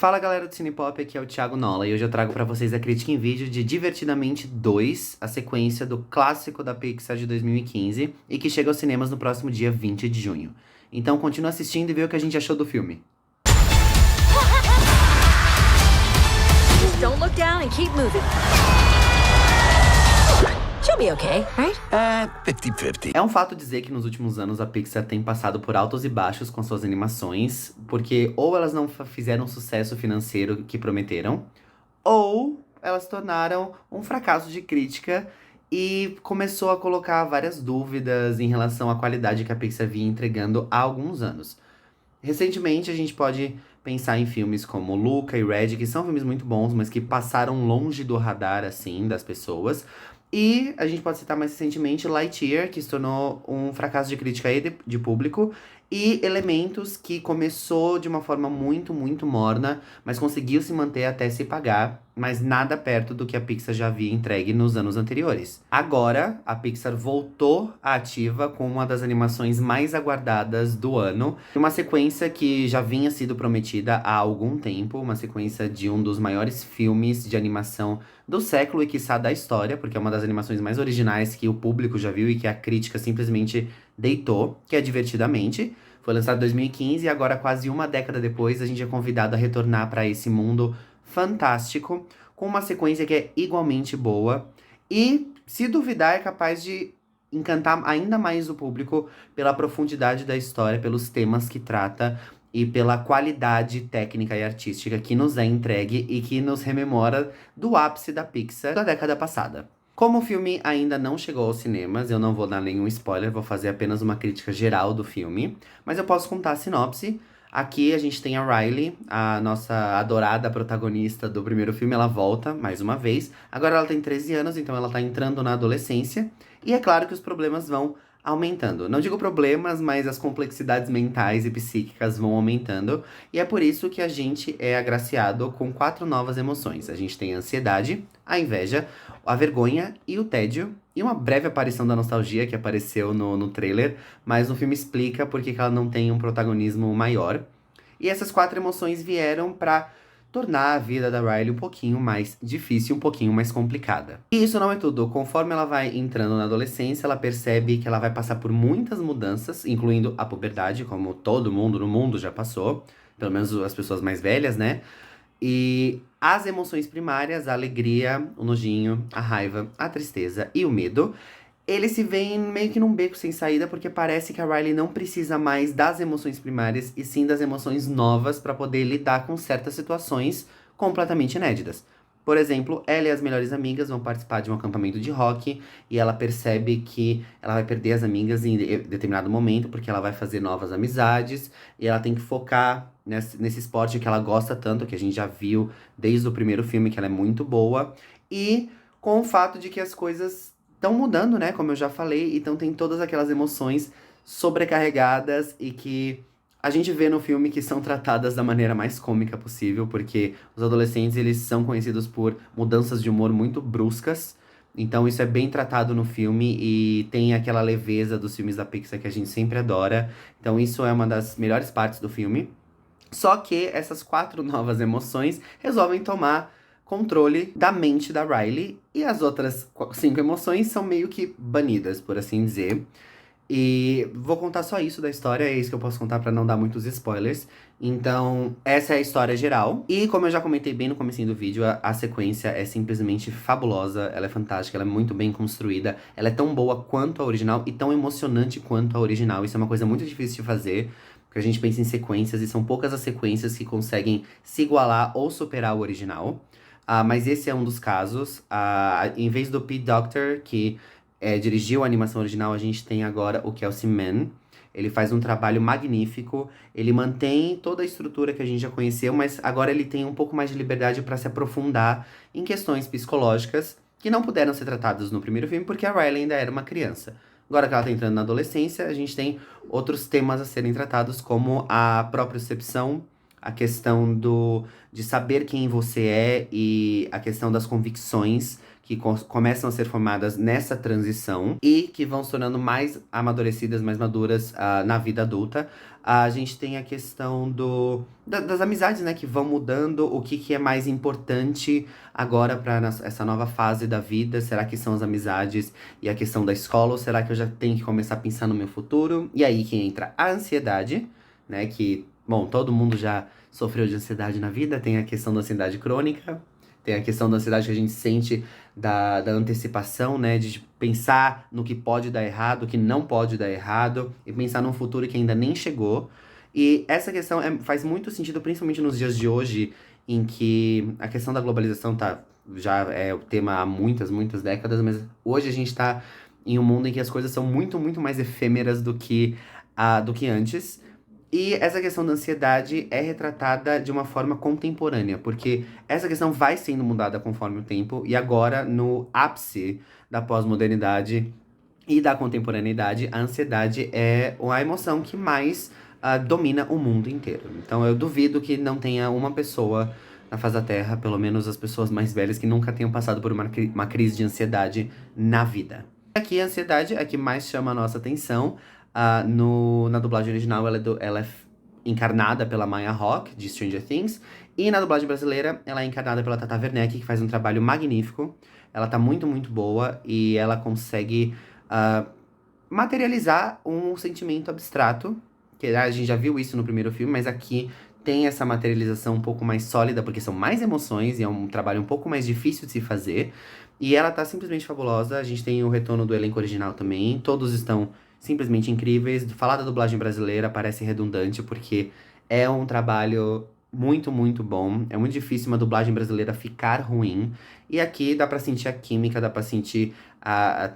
Fala galera do Cinepop, aqui é o Thiago Nola e hoje eu trago pra vocês a crítica em vídeo de Divertidamente 2, a sequência do clássico da Pixar de 2015 e que chega aos cinemas no próximo dia 20 de junho. Então continua assistindo e vê o que a gente achou do filme. Just don't look down and keep moving. She'll be okay, right? 50-50. É um fato dizer que nos últimos anos a Pixar tem passado por altos e baixos com suas animações, porque ou elas não fizeram o sucesso financeiro que prometeram, ou elas se tornaram um fracasso de crítica e começou a colocar várias dúvidas em relação à qualidade que a Pixar vinha entregando há alguns anos. Recentemente a gente pode pensar em filmes como Luca e Red, que são filmes muito bons, mas que passaram longe do radar, assim, das pessoas. E a gente pode citar mais recentemente Lightyear, que se tornou um fracasso de crítica e de público. E Elementos, que começou de uma forma muito, muito morna, mas conseguiu se manter até se pagar, mas nada perto do que a Pixar já havia entregue nos anos anteriores. Agora, a Pixar voltou à ativa com uma das animações mais aguardadas do ano, uma sequência que já vinha sido prometida há algum tempo, uma sequência de um dos maiores filmes de animação do século e quiçá da história, porque é uma das animações mais originais que o público já viu e que a crítica simplesmente deitou, que é Divertidamente. Foi lançado em 2015 e agora, quase uma década depois, a gente é convidado a retornar para esse mundo fantástico, com uma sequência que é igualmente boa e, se duvidar, é capaz de encantar ainda mais o público pela profundidade da história, pelos temas que trata e pela qualidade técnica e artística que nos é entregue e que nos rememora do ápice da Pixar da década passada. Como o filme ainda não chegou aos cinemas, eu não vou dar nenhum spoiler, vou fazer apenas uma crítica geral do filme, mas eu posso contar a sinopse. Aqui a gente tem a Riley, a nossa adorada protagonista do primeiro filme, ela volta mais uma vez. Agora ela tem 13 anos, então ela tá entrando na adolescência. E é claro que os problemas vão aumentando. Não digo problemas, mas as complexidades mentais e psíquicas vão aumentando. E é por isso que a gente é agraciado com 4 novas emoções. A gente tem a ansiedade, a inveja, a vergonha e o tédio. E uma breve aparição da nostalgia que apareceu no trailer, mas no filme explica por que ela não tem um protagonismo maior. E essas 4 emoções vieram pra tornar a vida da Riley um pouquinho mais difícil, um pouquinho mais complicada. E isso não é tudo. Conforme ela vai entrando na adolescência, ela percebe que ela vai passar por muitas mudanças, incluindo a puberdade, como todo mundo no mundo já passou, pelo menos as pessoas mais velhas, né? E as emoções primárias, a alegria, o nojinho, a raiva, a tristeza e o medo, eles se veem meio que num beco sem saída, porque parece que a Riley não precisa mais das emoções primárias, e sim das emoções novas para poder lidar com certas situações completamente inéditas. Por exemplo, ela e as melhores amigas vão participar de um acampamento de rock, e ela percebe que ela vai perder as amigas em determinado momento, porque ela vai fazer novas amizades, e ela tem que focar nesse esporte que ela gosta tanto, que a gente já viu desde o primeiro filme, que ela é muito boa, e com o fato de que as coisas estão mudando, né? Como eu já falei, então tem todas aquelas emoções sobrecarregadas e que a gente vê no filme que são tratadas da maneira mais cômica possível, porque os adolescentes, eles são conhecidos por mudanças de humor muito bruscas. Então isso é bem tratado no filme e tem aquela leveza dos filmes da Pixar que a gente sempre adora. Então isso é uma das melhores partes do filme. Só que essas 4 novas emoções resolvem tomar controle da mente da Riley. E as outras 5 emoções são meio que banidas, por assim dizer. E vou contar só isso da história, é isso que eu posso contar pra não dar muitos spoilers. Então, essa é a história geral. E como eu já comentei bem no comecinho do vídeo, a sequência é simplesmente fabulosa, ela é fantástica, ela é muito bem construída. Ela é tão boa quanto a original e tão emocionante quanto a original. Isso é uma coisa muito difícil de fazer, porque a gente pensa em sequências e são poucas as sequências que conseguem se igualar ou superar o original. Mas esse é um dos casos. Em vez do Pete Docter, que dirigiu a animação original, a gente tem agora o Kelsey Mann. Ele faz um trabalho magnífico. Ele mantém toda a estrutura que a gente já conheceu, mas agora ele tem um pouco mais de liberdade para se aprofundar em questões psicológicas que não puderam ser tratadas no primeiro filme, porque a Riley ainda era uma criança. Agora que ela tá entrando na adolescência, a gente tem outros temas a serem tratados, como a propriocepção, a questão de saber quem você é e a questão das convicções que começam a ser formadas nessa transição e que vão se tornando mais amadurecidas, mais maduras na vida adulta. A gente tem a questão das amizades, né, que vão mudando, o que é mais importante agora para essa nova fase da vida. Será que são as amizades e a questão da escola, ou será que eu já tenho que começar a pensar no meu futuro? E aí que entra a ansiedade, né, que, bom, todo mundo já sofreu de ansiedade na vida, tem a questão da ansiedade crônica, tem a questão da ansiedade que a gente sente da antecipação, né? De pensar no que pode dar errado, o que não pode dar errado, e pensar num futuro que ainda nem chegou. E essa questão faz muito sentido, principalmente nos dias de hoje, em que a questão da globalização já é o tema há muitas, muitas décadas, mas hoje a gente tá em um mundo em que as coisas são muito, muito mais efêmeras do que antes. E essa questão da ansiedade é retratada de uma forma contemporânea, porque essa questão vai sendo mudada conforme o tempo, e agora, no ápice da pós-modernidade e da contemporaneidade, a ansiedade é a emoção que mais domina o mundo inteiro. Então eu duvido que não tenha uma pessoa na face da Terra, pelo menos as pessoas mais velhas, que nunca tenham passado por uma crise de ansiedade na vida. Aqui a ansiedade é a que mais chama a nossa atenção. Na dublagem original, ela é encarnada pela Maya Hawke, de Stranger Things. E na dublagem brasileira, ela é encarnada pela Tata Werneck, que faz um trabalho magnífico. Ela tá muito, muito boa. E ela consegue materializar um sentimento abstrato. Que a gente já viu isso no primeiro filme, mas aqui tem essa materialização um pouco mais sólida, porque são mais emoções e é um trabalho um pouco mais difícil de se fazer. E ela tá simplesmente fabulosa. A gente tem o retorno do elenco original também. Todos estão simplesmente incríveis. Falar da dublagem brasileira parece redundante, porque é um trabalho muito, muito bom. É muito difícil uma dublagem brasileira ficar ruim. E aqui dá pra sentir a química, dá pra sentir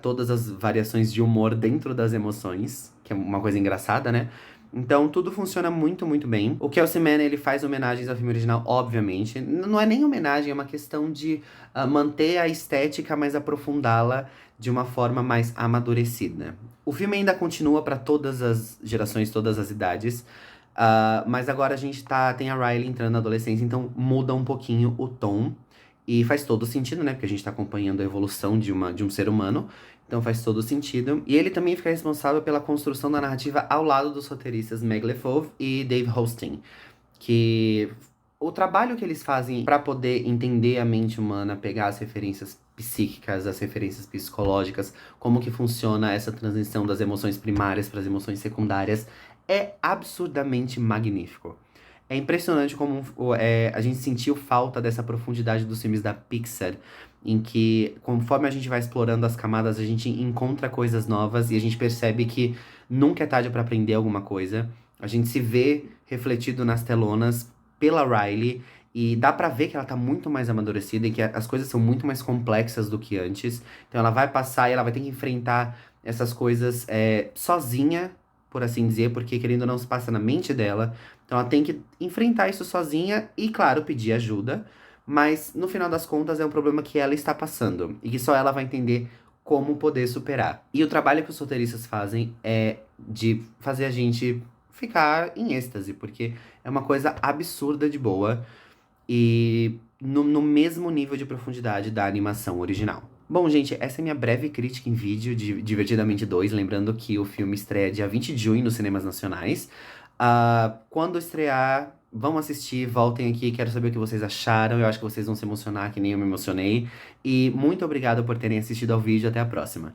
todas as variações de humor dentro das emoções, que é uma coisa engraçada, né? Então, tudo funciona muito, muito bem. O Kelsey Mann, ele faz homenagens ao filme original, obviamente. Não é nem homenagem, é uma questão de manter a estética, mas aprofundá-la de uma forma mais amadurecida. O filme ainda continua para todas as gerações, todas as idades. Mas agora a gente tem a Riley entrando na adolescência, então muda um pouquinho o tom. E faz todo sentido, né? Porque a gente tá acompanhando a evolução de um ser humano. Então faz todo sentido. E ele também fica responsável pela construção da narrativa ao lado dos roteiristas Meg LeFauve e Dave Hosting. Que o trabalho que eles fazem para poder entender a mente humana, pegar as referências psíquicas, as referências psicológicas, como que funciona essa transição das emoções primárias para as emoções secundárias, é absurdamente magnífico. É impressionante como a gente sentiu falta dessa profundidade dos filmes da Pixar, em que, conforme a gente vai explorando as camadas, a gente encontra coisas novas e a gente percebe que nunca é tarde para aprender alguma coisa. A gente se vê refletido nas telonas pela Riley e dá pra ver que ela tá muito mais amadurecida e que as coisas são muito mais complexas do que antes. Então ela vai passar e ela vai ter que enfrentar essas coisas sozinha, por assim dizer, porque querendo ou não se passa na mente dela. Então ela tem que enfrentar isso sozinha e, claro, pedir ajuda. Mas, no final das contas, é um problema que ela está passando. E que só ela vai entender como poder superar. E o trabalho que os roteiristas fazem é de fazer a gente ficar em êxtase. Porque é uma coisa absurda de boa. E no mesmo nível de profundidade da animação original. Bom, gente, essa é minha breve crítica em vídeo de Divertidamente 2. Lembrando que o filme estreia dia 20 de junho nos cinemas nacionais. Quando estrear, vão assistir, voltem aqui, quero saber o que vocês acharam. Eu acho que vocês vão se emocionar, que nem eu me emocionei. E muito obrigado por terem assistido ao vídeo, até a próxima.